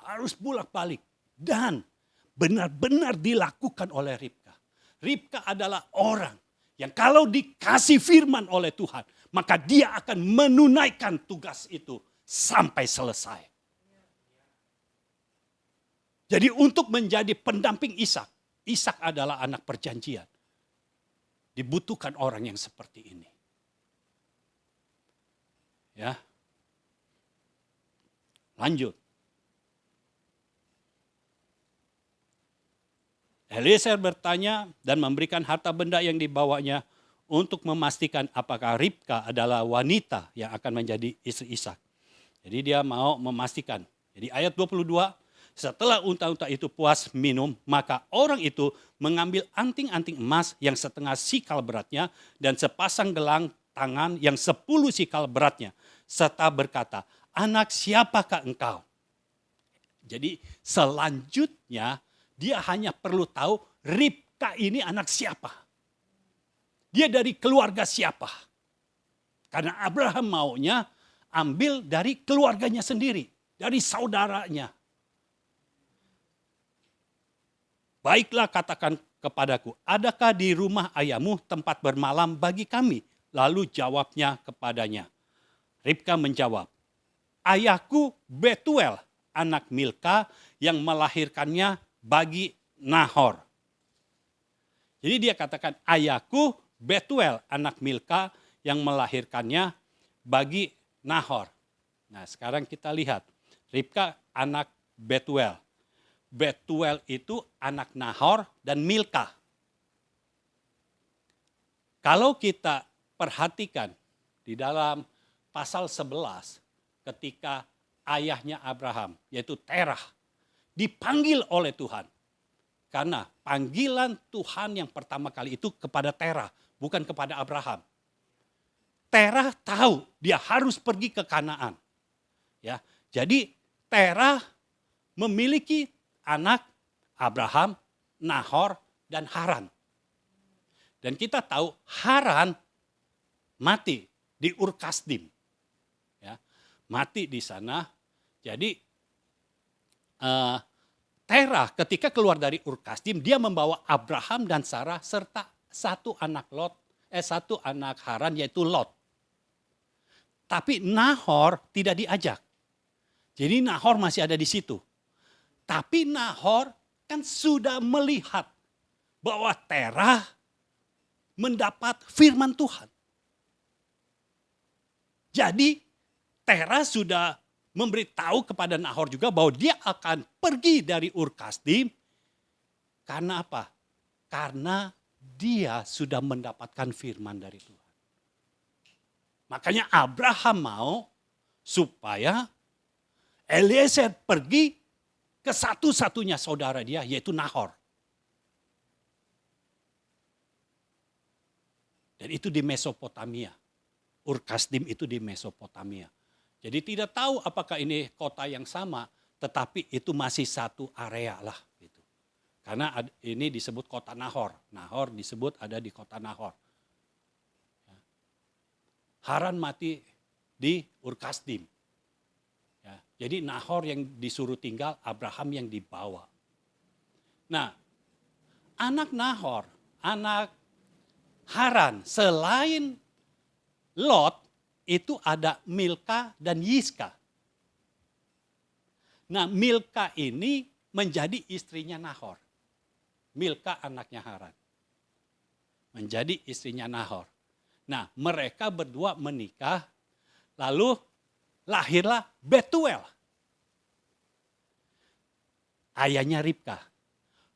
Harus bolak-balik. Dan benar-benar dilakukan oleh Ribka. Ribka adalah orang yang kalau dikasih firman oleh Tuhan, maka dia akan menunaikan tugas itu sampai selesai. Jadi untuk menjadi pendamping Ishak, Ishak adalah anak perjanjian. Dibutuhkan orang yang seperti ini. Ya. Lanjut. Eliezer bertanya dan memberikan harta benda yang dibawanya untuk memastikan apakah Ribka adalah wanita yang akan menjadi istri Ishak. Jadi dia mau memastikan. Jadi ayat 22, setelah unta-unta itu puas minum, maka orang itu mengambil anting-anting emas yang setengah sikal beratnya dan sepasang gelang tangan yang 10 sikal beratnya, serta berkata, anak siapakah engkau? Jadi selanjutnya dia hanya perlu tahu Ribka ini anak siapa. Dia dari keluarga siapa. Karena Abraham maunya ambil dari keluarganya sendiri, dari saudaranya. Baiklah katakan kepadaku, adakah di rumah ayahmu tempat bermalam bagi kami? Lalu jawabnya kepadanya. Ribka menjawab, ayahku Betuel, anak Milka yang melahirkannya bagi Nahor. Jadi dia katakan, ayahku Betuel, anak Milka yang melahirkannya bagi Nahor. Nah sekarang kita lihat, Ribka anak Betuel. Betuel itu anak Nahor dan Milka. Kalau kita perhatikan di dalam pasal 11 ketika ayahnya Abraham yaitu Terah dipanggil oleh Tuhan. Karena panggilan Tuhan yang pertama kali itu kepada Terah, bukan kepada Abraham. Terah tahu dia harus pergi ke Kanaan. Ya, jadi Terah memiliki anak Abraham, Nahor, dan Haran. Dan kita tahu Haran mati di Ur Kasdim. Ya, mati di sana. Jadi Terah ketika keluar dari Ur Kasdim, dia membawa Abraham dan Sarah serta satu anak Haran yaitu Lot. Tapi Nahor tidak diajak. Jadi Nahor masih ada di situ. Tapi Nahor kan sudah melihat bahwa Terah mendapat firman Tuhan. Jadi Terah sudah memberitahu kepada Nahor juga bahwa dia akan pergi dari Ur Kasdim. Karena apa? Karena dia sudah mendapatkan firman dari Tuhan. Makanya Abraham mau supaya Eliezer pergi ke satu-satunya saudara dia yaitu Nahor. Dan itu di Mesopotamia. Ur Kasdim itu di Mesopotamia. Jadi tidak tahu apakah ini kota yang sama, tetapi itu masih satu area lah. Gitu. Karena ini disebut kota Nahor. Nahor disebut ada di kota Nahor. Haran mati di Ur Kasdim. Ya, jadi Nahor yang disuruh tinggal, Abraham yang dibawa. Nah, anak Nahor, anak Haran, selain Lot, itu ada Milka dan Yiska. Nah, Milka ini menjadi istrinya Nahor. Milka anaknya Haran. Menjadi istrinya Nahor. Nah, mereka berdua menikah, lalu lahirlah Betuel. Ayahnya Ribka.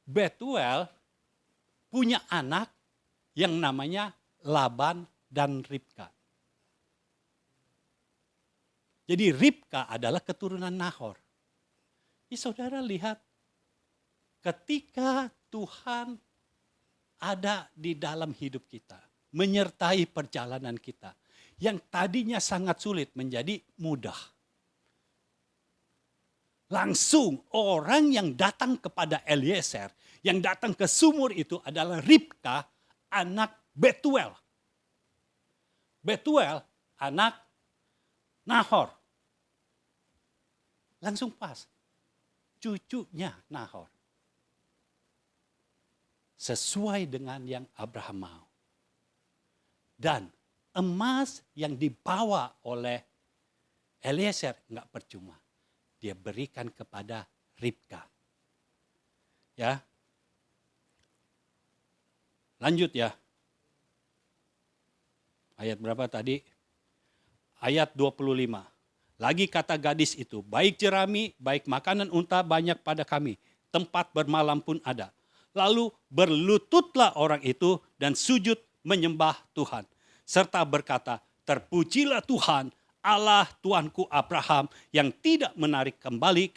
Betuel punya anak yang namanya Laban dan Ribka. Jadi Ribka adalah keturunan Nahor. Jadi saudara lihat, ketika Tuhan ada di dalam hidup kita, menyertai perjalanan kita, yang tadinya sangat sulit menjadi mudah. Langsung orang yang datang kepada Eliezer, yang datang ke sumur itu adalah Ribka, anak Betuel. Betuel, anak Nahor. Langsung pas, cucunya Nahor. Sesuai dengan yang Abraham mau. Dan emas yang dibawa oleh Eliezer enggak percuma. Dia berikan kepada Ribka. Ya. Lanjut ya. Ayat berapa tadi? Ayat 25. Lagi kata gadis itu, baik jerami, baik makanan unta banyak pada kami. Tempat bermalam pun ada. Lalu berlututlah orang itu dan sujud menyembah Tuhan. Serta berkata, terpujilah Tuhan Allah Tuanku Abraham yang tidak menarik kembali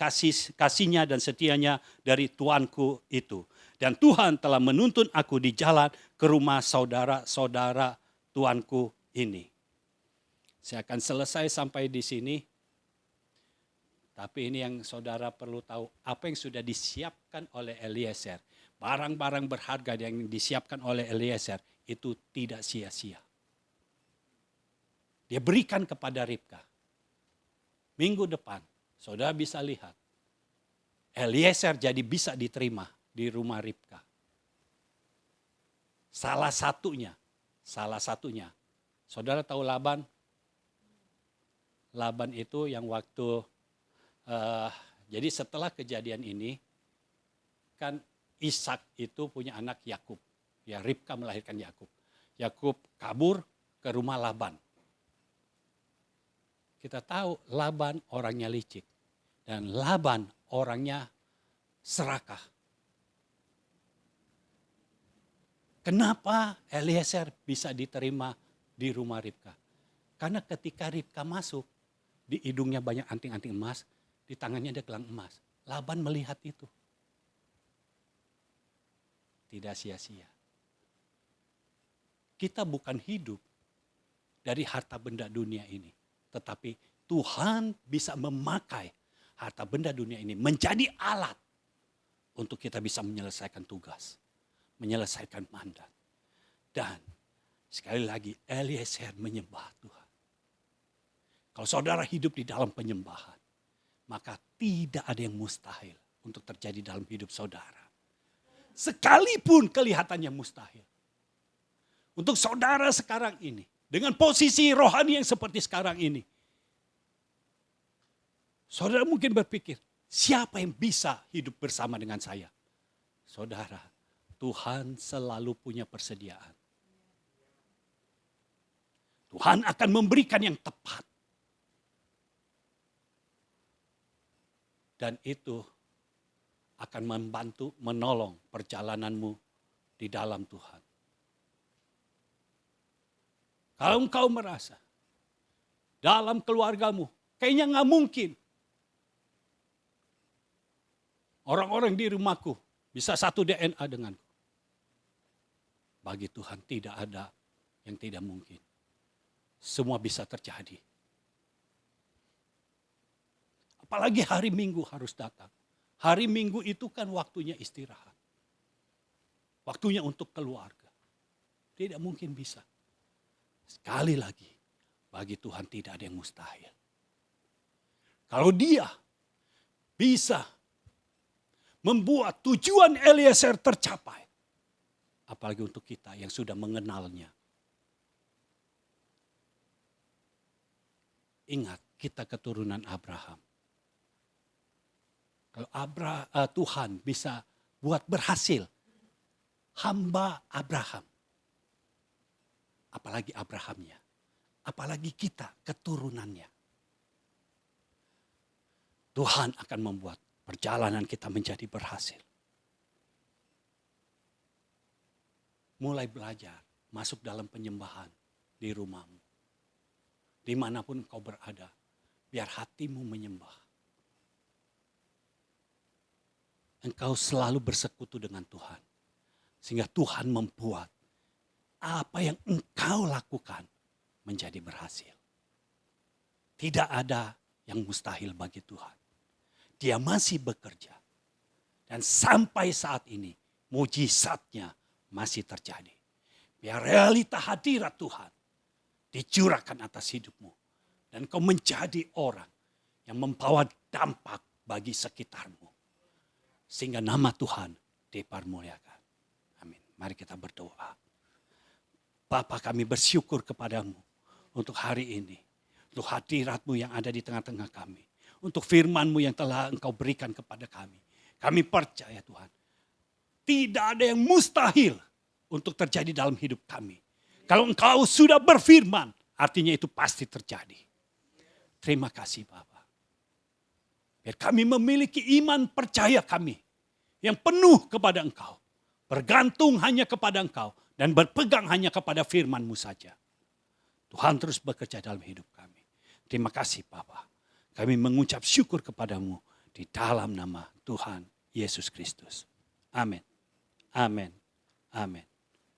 kasihnya dan setianya dari Tuanku itu. Dan Tuhan telah menuntun aku di jalan ke rumah saudara-saudara Tuanku ini. Saya akan selesai sampai di sini. Tapi ini yang saudara perlu tahu, apa yang sudah disiapkan oleh Eliezer. Barang-barang berharga yang disiapkan oleh Eliezer itu tidak sia-sia. Dia berikan kepada Ribka. Minggu depan, saudara bisa lihat. Eliezer jadi bisa diterima di rumah Ribka. Salah satunya. Saudara tahu Laban? Laban itu yang waktu jadi setelah kejadian ini, kan Ishak itu punya anak Yakub. Ya, Ribka melahirkan Yakub. Yakub kabur ke rumah Laban. Kita tahu Laban orangnya licik. Dan Laban orangnya serakah. Kenapa Eliezer bisa diterima di rumah Ribka? Karena ketika Ribka masuk, di hidungnya banyak anting-anting emas, di tangannya ada gelang emas. Laban melihat itu. Tidak sia-sia. Kita bukan hidup dari harta benda dunia ini. Tetapi Tuhan bisa memakai harta benda dunia ini menjadi alat untuk kita bisa menyelesaikan tugas. Menyelesaikan mandat. Dan sekali lagi Eliezer menyembah Tuhan. Kalau saudara hidup di dalam penyembahan, maka tidak ada yang mustahil untuk terjadi dalam hidup saudara. Sekalipun kelihatannya mustahil. Untuk saudara sekarang ini, dengan posisi rohani yang seperti sekarang ini, saudara mungkin berpikir, siapa yang bisa hidup bersama dengan saya? Saudara, Tuhan selalu punya persediaan. Tuhan akan memberikan yang tepat. Dan itu akan membantu, menolong perjalananmu di dalam Tuhan. Kalau engkau merasa dalam keluargamu kayaknya nggak mungkin. Orang-orang di rumahku bisa satu DNA denganku. Bagi Tuhan tidak ada yang tidak mungkin. Semua bisa terjadi. Apalagi hari Minggu harus datang. Hari Minggu itu kan waktunya istirahat. Waktunya untuk keluarga. Tidak mungkin bisa. Sekali lagi, bagi Tuhan tidak ada yang mustahil. Kalau Dia bisa membuat tujuan Eliezer tercapai. Apalagi untuk kita yang sudah mengenalnya. Ingat, kita keturunan Abraham. Kalau Tuhan bisa buat berhasil, hamba Abraham. Apalagi Abrahamnya. Apalagi kita keturunannya. Tuhan akan membuat perjalanan kita menjadi berhasil. Mulai belajar masuk dalam penyembahan di rumahmu. Dimanapun kau berada, biar hatimu menyembah. Engkau selalu bersekutu dengan Tuhan. Sehingga Tuhan membuat apa yang engkau lakukan menjadi berhasil. Tidak ada yang mustahil bagi Tuhan. Dia masih bekerja. Dan sampai saat ini mujizatnya masih terjadi. Biar realita hadirat Tuhan dicurahkan atas hidupmu. Dan kau menjadi orang yang membawa dampak bagi sekitarmu. Sehingga nama Tuhan dipermuliakan. Amin. Mari kita berdoa. Bapa, kami bersyukur kepadamu untuk hari ini. Untuk hadiratmu yang ada di tengah-tengah kami. Untuk firman-Mu yang telah Engkau berikan kepada kami. Kami percaya Tuhan. Tidak ada yang mustahil untuk terjadi dalam hidup kami. Kalau Engkau sudah berfirman, artinya itu pasti terjadi. Terima kasih Bapa. Biar kami memiliki iman percaya kami yang penuh kepada Engkau. Bergantung hanya kepada Engkau dan berpegang hanya kepada firman-Mu saja. Tuhan terus bekerja dalam hidup kami. Terima kasih Bapa. Kami mengucap syukur kepadamu di dalam nama Tuhan Yesus Kristus. Amin. Amin. Amin.